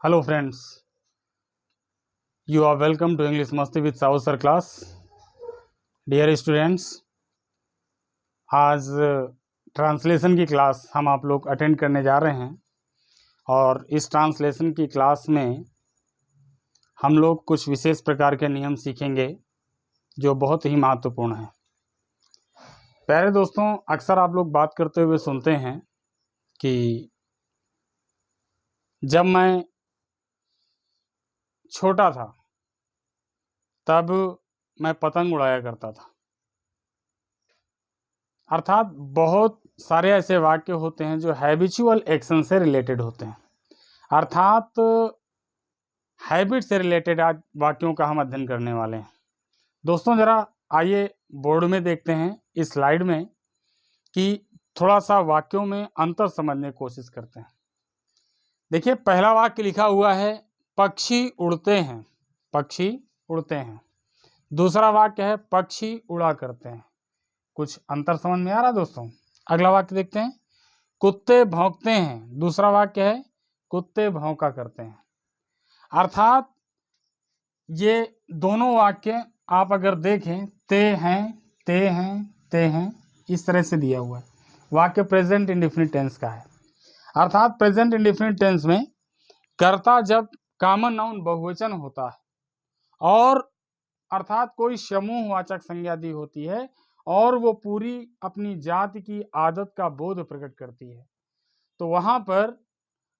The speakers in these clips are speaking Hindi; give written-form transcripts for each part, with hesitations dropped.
Hello friends, you are welcome to English Masti with Saur sir class. Dear students, आज ट्रांसलेशन की क्लास हम आप लोग अटेंड करने जा रहे हैं और इस ट्रांसलेशन की क्लास में हम लोग कुछ विशेष प्रकार के नियम सीखेंगे जो बहुत ही महत्वपूर्ण हैं। प्यारे दोस्तों, अक्सर आप लोग बात करते हुए सुनते हैं कि जब मैं छोटा था तब मैं पतंग उड़ाया करता था। अर्थात बहुत सारे ऐसे वाक्य होते हैं जो हैबिचुअल एक्शन से रिलेटेड होते हैं, अर्थात हैबिट से रिलेटेड आज वाक्यों का हम अध्ययन करने वाले हैं। दोस्तों जरा आइए बोर्ड में देखते हैं इस स्लाइड में कि थोड़ा सा वाक्यों में अंतर समझने की कोशिश करते हैं। देखिए पहला वाक्य लिखा हुआ है पक्षी उड़ते हैं, पक्षी उड़ते हैं। दूसरा वाक्य है पक्षी उड़ा करते हैं। कुछ अंतर समझ में आ रहा है दोस्तों? अगला वाक्य देखते हैं कुत्ते भौंकते हैं। दूसरा वाक्य है कुत्ते भौंका करते हैं। अर्थात ये दोनों वाक्य आप अगर देखें ते हैं, ते हैं, ते हैं, इस तरह से दिया हुआ है। वाक्य प्रेजेंट इंडेफिनिट टेंस का है। अर्थात प्रेजेंट इंडेफिनिट टेंस में कर्ता जब कॉमन नाउन बहुवचन होता है और अर्थात कोई समूहवाचक संज्ञा दी होती है और वो पूरी अपनी जाति की आदत का बोध प्रकट करती है, तो वहां पर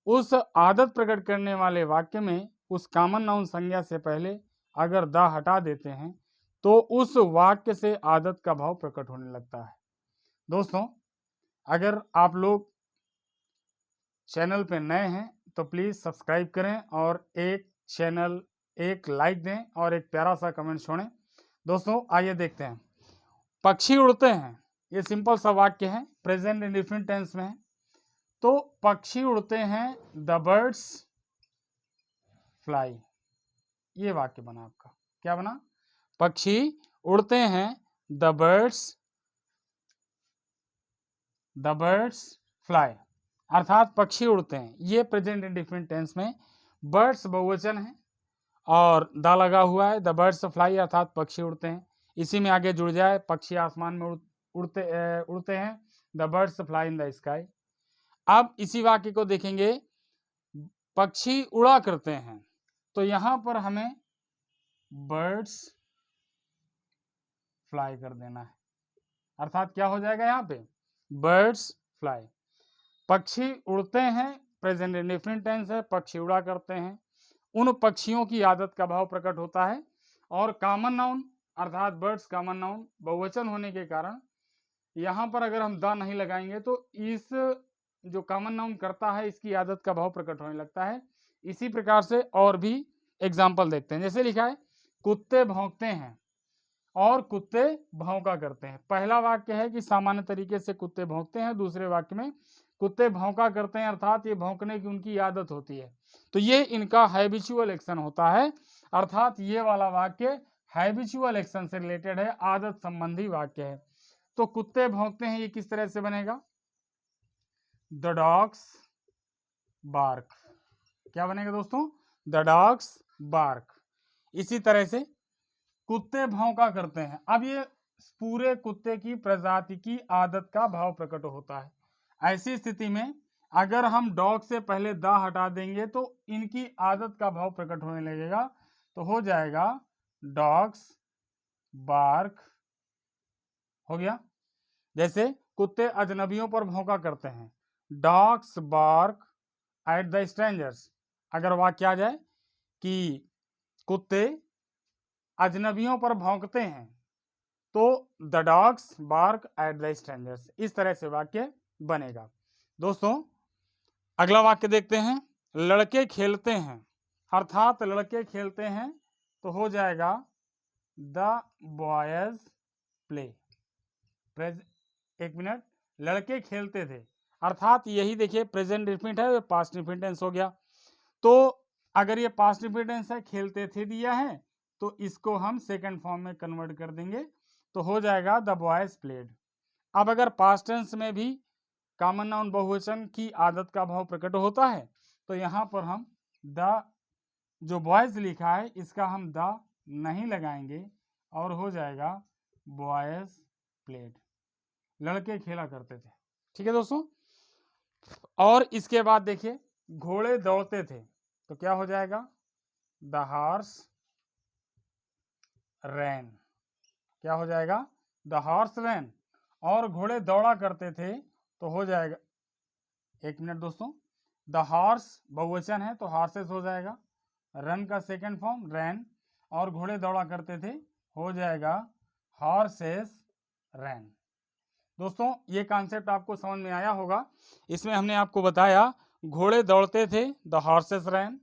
उस आदत प्रकट करने वाले वाक्य में उस कॉमन नाउन संज्ञा से पहले अगर द हटा देते हैं तो उस वाक्य से आदत का भाव प्रकट होने लगता है। दोस्तों अगर आप लोग चैनल पे नए हैं तो प्लीज़ सब्सक्राइब करें और एक लाइक दें और एक प्यारा सा कमेंट छोड़ें। दोस्तों आइए देखते हैं पक्षी उड़ते हैं। ये सिंपल सा वाक्य है, प्रेजेंट इंडेफिनिट टेंस में है। तो पक्षी उड़ते हैं, द बर्ड्स फ्लाई। ये वाक्य बना आपका, क्या बना? पक्षी उड़ते हैं, द बर्ड्स फ्लाई। अर्थात पक्षी उड़ते हैं, ये प्रेजेंट इंडेफिनिट टेंस में बर्ड्स बहुवचन है और द लगा हुआ है, द बर्ड्स फ्लाई अर्थात पक्षी उड़ते हैं। इसी में आगे जुड़ जाए पक्षी आसमान में उड़ते हैं, the birds fly in the sky. अब इसी वाक्य को देखेंगे पक्षी उड़ा करते हैं, तो यहां पर हमें बर्ड्स फ्लाई कर देना है। अर्थात क्या हो जाएगा यहाँ पे? Birds fly. पक्षी उड़ते हैं प्रेजेंट इंडेफिनिट टेंस है, पक्षी उड़ा करते हैं। उन पक्षियों की आदत का भाव प्रकट होता है और कॉमन नाउन अर्थात बर्ड्स कॉमन नाउन बहुवचन होने के कारण यहाँ पर अगर हम द नहीं लगाएंगे तो इस जो कॉमन नाउन करता है इसकी आदत का भाव प्रकट होने लगता है। इसी प्रकार से और भी एग्जाम्पल देखते हैं। जैसे लिखा है कुत्ते भौंकते हैं और कुत्ते भौंका करते हैं। पहला वाक्य है कि सामान्य तरीके से कुत्ते भौंकते हैं, दूसरे वाक्य में कुत्ते भौंका करते हैं अर्थात ये भौंकने की उनकी आदत होती है, तो ये इनका हैबिचुअल एक्शन होता है। अर्थात ये वाला वाक्य हैबिचुअल एक्शन से रिलेटेड है, आदत संबंधी वाक्य है। तो कुत्ते भौंकते हैं ये किस तरह से बनेगा? The dogs bark. क्या बनेगा दोस्तों? The dogs bark. इसी तरह से कुत्ते भौंका करते हैं। अब ये पूरे कुत्ते की प्रजाति की आदत का भाव प्रकट होता है। ऐसी स्थिति में अगर हम डॉग से पहले द हटा देंगे तो इनकी आदत का भाव प्रकट होने लगेगा, तो हो जाएगा डॉग्स बार्क। हो गया। जैसे कुत्ते अजनबियों पर भौंका करते हैं, dogs bark at the strangers. अगर वाक्य आ जाए कि कुत्ते अजनबियों पर भौंकते हैं तो the dogs bark at the strangers. इस तरह से वाक्य बनेगा। दोस्तों अगला वाक्य देखते हैं लड़के खेलते हैं। अर्थात लड़के खेलते हैं तो हो जाएगा द बॉयज प्ले। एक मिनट, लड़के खेलते थे अर्थात यही देखिए प्रेजेंट इंडेफिनिट है, पास्ट इंडेफिनिट टेंस हो गया। तो अगर ये पास्ट इंडेफिनिट टेंस है, खेलते थे दिया है, तो इसको हम सेकंड फॉर्म में कन्वर्ट कर देंगे तो हो जाएगा द बॉयज प्लेड। अब अगर पास्ट टेंस में भी कॉमन नाउन बहुवचन की आदत का भाव प्रकट होता है तो यहाँ पर हम द जो बॉयज लिखा है इसका हम द नहीं लगाएंगे और हो जाएगा बॉयज प्लेड, लड़के खेला करते थे। ठीक है दोस्तों। और इसके बाद देखिए घोड़े दौड़ते थे तो क्या हो जाएगा, द हॉर्स रैन। क्या हो जाएगा, द हॉर्स रैन। और घोड़े दौड़ा करते थे तो हो जाएगा, एक मिनट दोस्तों, द हॉर्स बहुवचन है तो हॉर्सेस हो जाएगा, रन का सेकंड फॉर्म रैन, और घोड़े दौड़ा करते थे हो जाएगा हॉर्सेस रैन। दोस्तों ये कॉन्सेप्ट आपको समझ में आया होगा। इसमें हमने आपको बताया घोड़े दौड़ते थे the horses ran,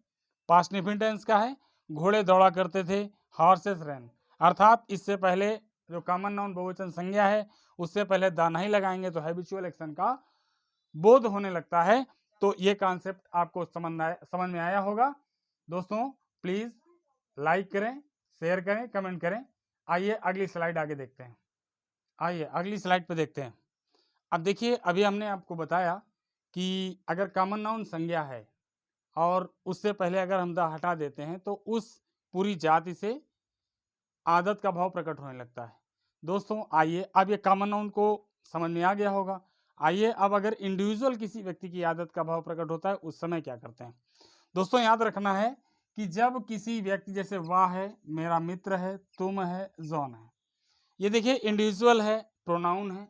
past indefinite tense का है, घोड़े दौड़ा करते थे हॉर्सेस रैन। अर्थात इससे पहले जो कॉमन नाउन बहुवचन संज्ञा है उससे पहले द नहीं लगाएंगे तो हैबिचुअल एक्शन का बोध होने लगता है। तो ये कॉन्सेप्ट आपको समझ में आया होगा। दोस्तों प्लीज लाइक करें, शेयर करें, कमेंट करें। आइए अगली स्लाइड आगे देखते हैं। आइए अगली स्लाइड पे देखते हैं। अब देखिए अभी हमने आपको बताया कि अगर कॉमन नाउन संज्ञा है और उससे पहले अगर हम द हटा देते हैं तो उस पूरी जाति से आदत का भाव प्रकट होने लगता है। दोस्तों आइए अब ये कॉमन नाउन को समझ में आ गया होगा। आइए अब अगर इंडिविजुअल किसी व्यक्ति की आदत का भाव प्रकट होता है उस समय क्या करते हैं। दोस्तों याद रखना है कि जब किसी व्यक्ति, जैसे वह है, मेरा मित्र है, तुम है, जॉन है, ये देखिए इंडिविजुअल है, प्रोनाउन है।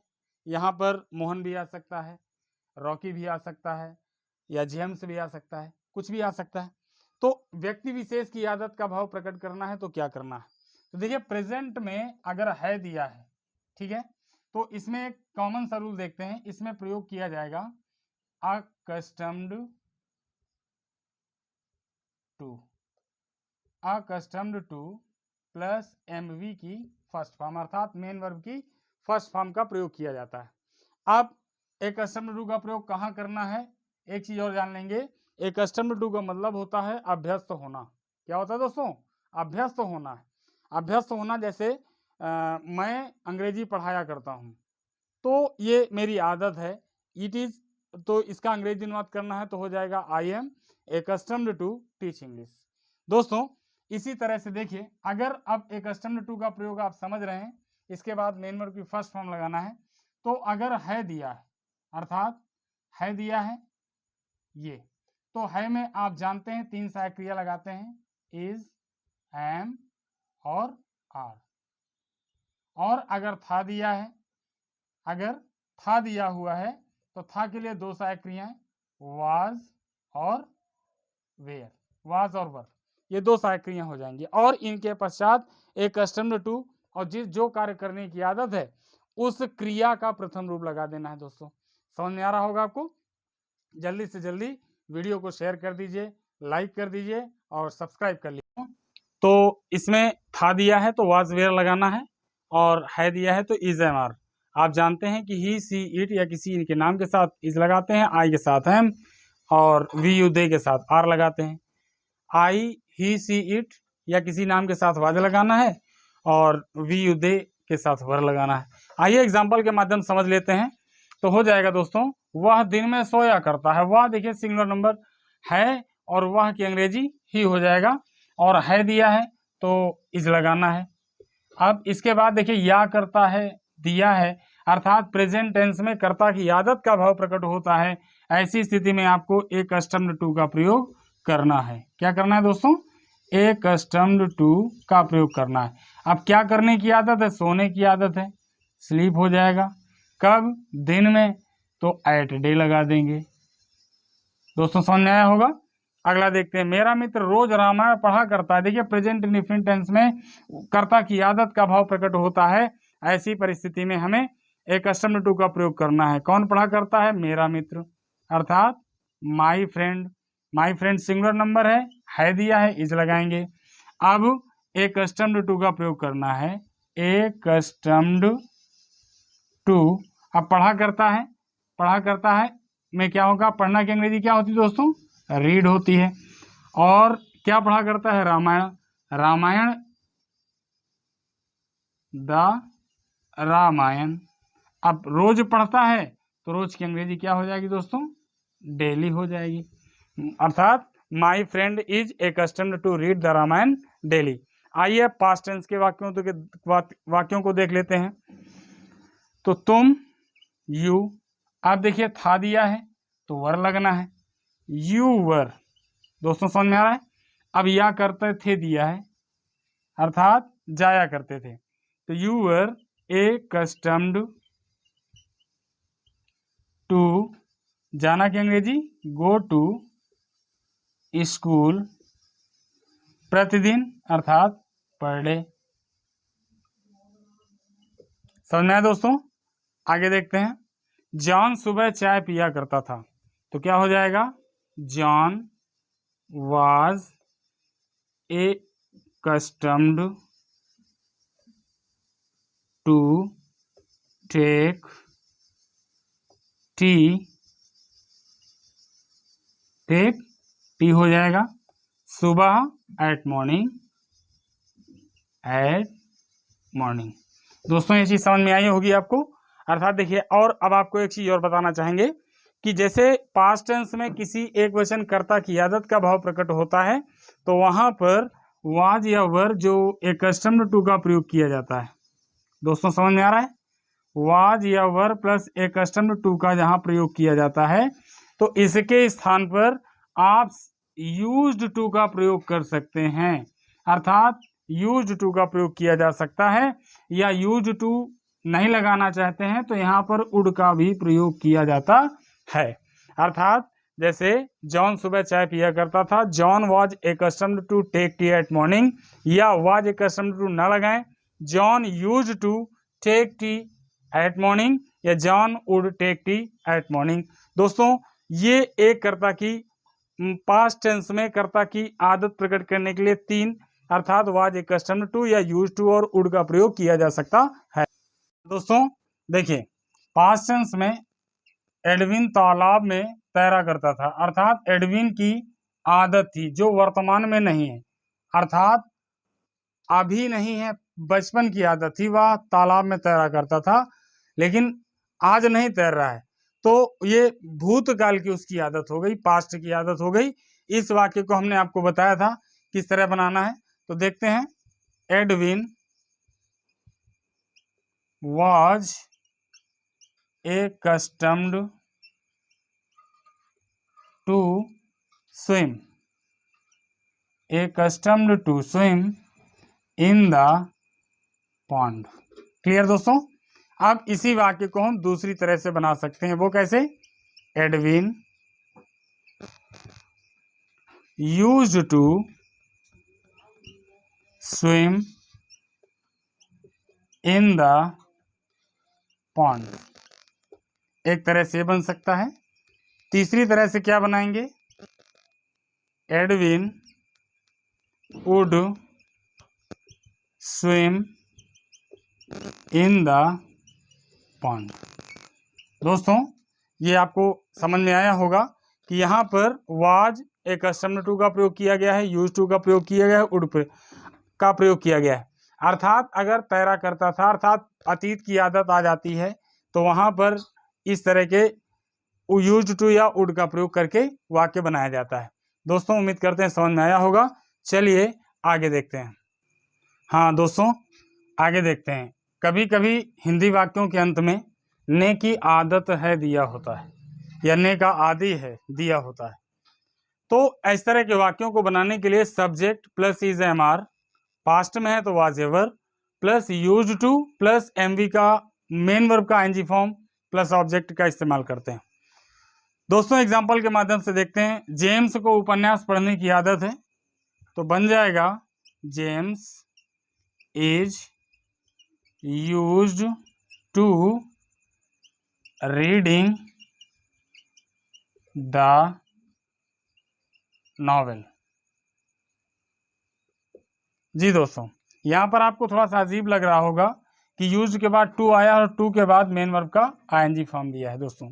यहाँ पर मोहन भी आ सकता है, रॉकी भी आ सकता है, या जेम्स भी आ सकता है, कुछ भी आ सकता है। तो व्यक्ति विशेष की आदत का भाव प्रकट करना है तो क्या करना है। तो देखिए प्रेजेंट में अगर है दिया है, ठीक है, तो इसमें एक कॉमन सा रूल देखते हैं। इसमें प्रयोग किया जाएगा accustomed to, accustomed to plus MV की फर्स्ट फॉर्म, अर्थात मेन वर्ब की फर्स्ट फॉर्म का प्रयोग किया जाता है। अब अकस्टम्ड टू का प्रयोग कहाँ करना है, एक चीज और जान लेंगे। अकस्टम्ड टू का मतलब होता है अभ्यस्त होना। क्या होता है दोस्तों, अभ्यस्त होना है। अभ्यस्त होना जैसे मैं अंग्रेजी पढ़ाया करता हूँ तो ये मेरी आदत है, इट इज, तो इसका अंग्रेजी अनुवाद करना है तो हो जाएगा I am accustomed to teach English. दोस्तों इसी तरह से देखिए अगर अब एकस्टम्ड टू का प्रयोग आप समझ रहे हैं, इसके बाद मेन वर्ब की फर्स्ट फॉर्म लगाना है। तो अगर है दिया है, अर्थात है दिया है ये, तो है में आप जानते हैं तीन सहायक क्रिया लगाते हैं, इज, एम और आर। और अगर था दिया है, अगर था दिया हुआ है तो था के लिए दो सहायक क्रियाएं, वाज और वेयर, वाज और वर, ये दो सहायक क्रियाएं हो जाएंगी। और इनके पश्चात एक कस्टम्ड टू और जिस जो कार्य करने की आदत है उस क्रिया का प्रथम रूप लगा देना है। दोस्तों समझ में आ रहा होगा आपको। जल्दी से जल्दी वीडियो को शेयर कर दीजिए, लाइक कर दीजिए और सब्सक्राइब कर लीजिए। तो इसमें था दिया है तो वाज वेयर लगाना है, और है दिया है तो इज एम आर। आप जानते हैं कि ही सी इट या किसी इनके नाम के साथ इज लगाते हैं, आई के साथ एम, और वी यू दे के साथ आर लगाते हैं। आई ही सी इट या किसी नाम के साथ वाज लगाना है, और वी यू दे के साथ वर लगाना है। आइए एग्जाम्पल के माध्यम समझ लेते हैं। तो हो जाएगा दोस्तों, वह दिन में सोया करता है। वह देखिए सिंगुलर नंबर है और वह की अंग्रेजी ही हो जाएगा, और है दिया है तो इज लगाना है। अब इसके बाद देखिए या करता है दिया है, अर्थात प्रेजेंट टेंस में कर्ता की आदत का भाव प्रकट होता है। ऐसी स्थिति में आपको एक कस्टम्ड टू का प्रयोग करना है। क्या करना है दोस्तों, एक कस्टम्ड टू का प्रयोग करना है। अब क्या करने की आदत है, सोने की आदत है, स्लीप हो जाएगा। कब, दिन में, तो एट डे लगा देंगे। दोस्तों समझ में आया होगा। अगला देखते हैं, मेरा मित्र रोज रामायण पढ़ा करता है। देखिए प्रेजेंट इंडेफिनिट टेंस में कर्ता की आदत का भाव प्रकट होता है। ऐसी परिस्थिति में हमें एक कस्टम्ड टू का प्रयोग करना है। कौन पढ़ा करता है, मेरा मित्र, अर्थात my friend. My friend singular number है दिया है, इज लगाएंगे। अब एक कस्टम्ड टू का प्रयोग करना है, एक कस्टम्ड टू। अब पढ़ा करता है, पढ़ा करता है में क्या होगा, पढ़ना की अंग्रेजी क्या होती है दोस्तों, रीड होती है। और क्या पढ़ा करता है, रामायण, रामायण, द रामायण। अब रोज पढ़ता है तो रोज की अंग्रेजी क्या हो जाएगी दोस्तों, डेली हो जाएगी। अर्थात my friend is accustomed to read the Ramayana daily. आइए पास्ट टेंस के वाक्यों को देख लेते हैं। तो तुम, यू, आप देखिए था दिया है तो वर लगना है, यू वर। दोस्तों समझ में आ रहा है? अब या करते थे दिया है अर्थात जाया करते थे, तो यू वर accustomed टू, जाना की अंग्रेजी गो टू स्कूल, प्रतिदिन अर्थात पर डे। समझ में आया दोस्तों? आगे देखते हैं। जॉन सुबह चाय पिया करता था, तो क्या हो जाएगा? John was accustomed to take tea, take tea हो जाएगा सुबह एट मॉर्निंग, एट मॉर्निंग। दोस्तों ये चीज समझ में आई होगी आपको। अर्थात देखिए, और अब आपको एक चीज और बताना चाहेंगे कि जैसे पास्ट टेंस में किसी एक वचन कर्ता की आदत का भाव प्रकट होता है, तो वहां पर वाज या वर जो accustomed टू का प्रयोग किया जाता है। दोस्तों समझ में आ रहा है? वाज या वर प्लस accustomed टू का जहां प्रयोग किया जाता है, तो इसके स्थान पर आप यूज्ड टू का प्रयोग कर सकते हैं। अर्थात यूज्ड टू का प्रयोग किया जा सकता है, या यूज्ड टू नहीं लगाना चाहते हैं तो यहाँ पर उड का भी प्रयोग किया जाता है। अर्थात जैसे जॉन सुबह चाय पिया करता था, John was accustomed to take tea at morning, या वाज accustomed टू ना लगाएं, John used to take tea at morning, या John would take tea at morning. दोस्तों ये एक कर्ता की पास्ट टेंस में कर्ता की आदत प्रकट करने के लिए तीन अर्थात वाज accustomed टू या यूज्ड टू और वुड का प्रयोग किया जा सकता है। दोस्तों देखिए, पास्ट टेंस में एडविन तालाब में तैरा करता था, अर्थात एडविन की आदत थी जो वर्तमान में नहीं है, अर्थात अभी नहीं है, बचपन की आदत थी, वह तालाब में तैरा करता था लेकिन आज नहीं तैर रहा है, तो ये भूतकाल की उसकी आदत हो गई, पास्ट की आदत हो गई। इस वाक्य को हमने आपको बताया था किस तरह बनाना है, तो देखते हैं। Edwin was accustomed to swim, accustomed to swim in the pond। Clear दोस्तों? अब इसी वाक्य को हम दूसरी तरह से बना सकते हैं, वो कैसे? Edwin used to swim in the pond, एक तरह से बन सकता है। तीसरी तरह से क्या बनाएंगे? Edwin would swim in the pond. दोस्तों ये आपको समझ में आया होगा कि यहाँ पर वाज accustomed टू का प्रयोग किया गया है, यूज टू का प्रयोग किया गया है, वुड का प्रयोग किया गया है। अर्थात अगर तैरा करता था अर्थात अतीत की आदत आ जाती है, तो वहां पर इस तरह के यूज्ड टू या वुड का प्रयोग करके वाक्य बनाया जाता है। दोस्तों उम्मीद करते हैं समझ में आया होगा। चलिए आगे देखते हैं। हाँ दोस्तों आगे देखते हैं। कभी कभी हिंदी वाक्यों के अंत में ने की आदत है दिया होता है, या ने का आदि है दिया होता है, तो इस तरह के वाक्यों को बनाने के लिए subject plus is am are, past में है तो was were, plus used to plus MV का मेन वर्ब का आईएनजी फॉर्म प्लस ऑब्जेक्ट का इस्तेमाल करते हैं। दोस्तों एग्जांपल के माध्यम से देखते हैं। जेम्स को उपन्यास पढ़ने की आदत है, तो बन जाएगा James is used to reading the novel. जी दोस्तों यहाँ पर आपको थोड़ा सा अजीब लग रहा होगा कि यूज्ड के बाद टू आया और टू के बाद मेन वर्ब का आईएनजी फॉर्म दिया है दोस्तों,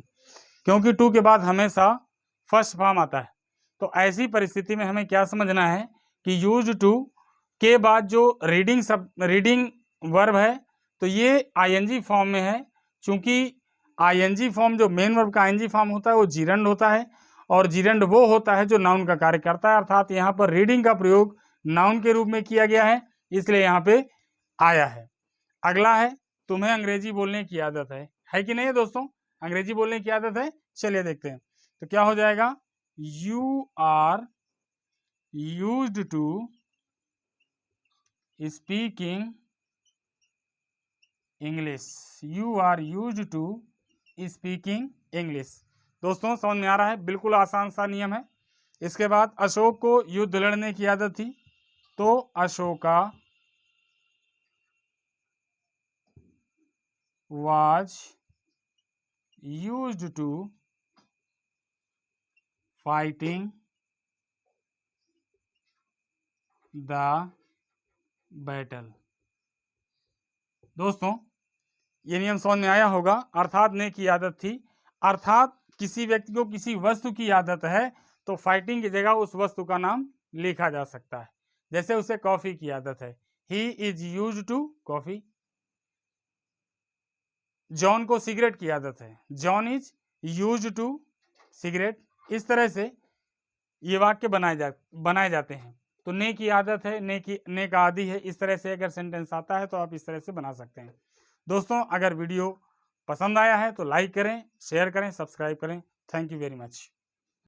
क्योंकि टू के बाद हमेशा फर्स्ट फॉर्म आता है। तो ऐसी परिस्थिति में हमें क्या समझना है कि यूज्ड टू के बाद जो रीडिंग वर्ब है तो ये आईएनजी फॉर्म में है, चूंकि आईएनजी फॉर्म जो मेन वर्ब का आईएनजी फॉर्म होता है वो जीरंड होता है, और जीरेंड वो होता है जो नाउन का कार्य करता है, अर्थात यहाँ पर रीडिंग का प्रयोग नाउन के रूप में किया गया है, इसलिए यहाँ पे आया है। अगला है तुम्हें अंग्रेजी बोलने की आदत है कि नहीं है दोस्तों? अंग्रेजी बोलने की आदत है। चलिए देखते हैं, तो क्या हो जाएगा? You are used to speaking English. You are used to speaking English. दोस्तों समझ में आ रहा है? बिल्कुल आसान सा नियम है। इसके बाद अशोक को युद्ध लड़ने की आदत थी, तो Ashoka was used to fighting the battle। दोस्तों ये नियम समझ में आया होगा। अर्थात ने की आदत थी, अर्थात किसी व्यक्ति को किसी वस्तु की आदत है तो फाइटिंग की जगह उस वस्तु का नाम लिखा जा सकता है। जैसे उसे कॉफी की आदत है, he is used to coffee. John को सिगरेट की आदत है, John is used to cigarette. इस तरह से ये वाक्य बनाए जाते हैं। तो ने की आदत है, ने का आदि है, इस तरह से अगर सेंटेंस आता है तो आप इस तरह से बना सकते हैं। दोस्तों अगर वीडियो पसंद आया है तो लाइक करें, शेयर करें, सब्सक्राइब करें। Thank you very much.